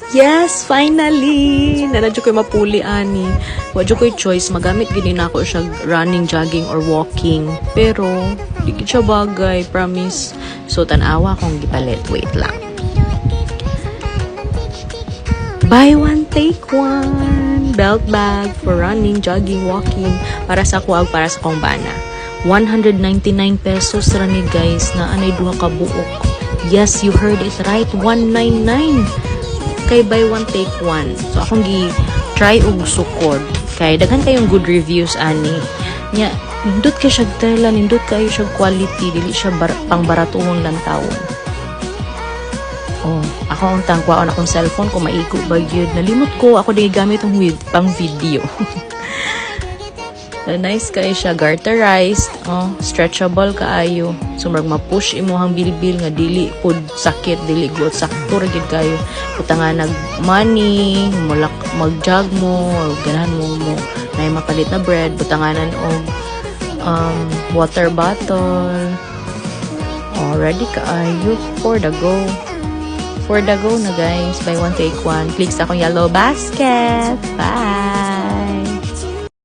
Yes, finally! Nanadyo ko'y mapuli, ani. Wadyo ko'y choice, magamit gini na ako siya running, jogging, or walking. Pero, di siya bagay, promise. So, tanawa akong gipalit. Wait lang. Buy one, take one. Belt bag for running, jogging, walking. Para sa kuwag, para sa kong bana. 199 pesos rani guys, na anay duha ka buok. Yes, you heard it right. 199. Kay buy one take one. So akong gi-try og sukod. Kay daghan kayong good reviews ani. Nya nindot kay siya tela, nindot kayo siya quality, dili siya pang baratuhon lang taon. Oh, ako ang tangkwaon akong cellphone ko maigo ba gyud. Nalimot ko ako di gamit ang pang video. Nice kay siya, garterized, oh, stretchable kaayo. So marag ma-push imuhang bilbil nga dili pud sakit, dili gut sakto ra gid kayo. Puta nga nag money, mag-jog mo, or ganahan mo na mapalit na bread, butanganan og water bottle. Oh, ready kaayo for the go. For the go na guys, buy one take one. Click sa akong yellow basket. Bye.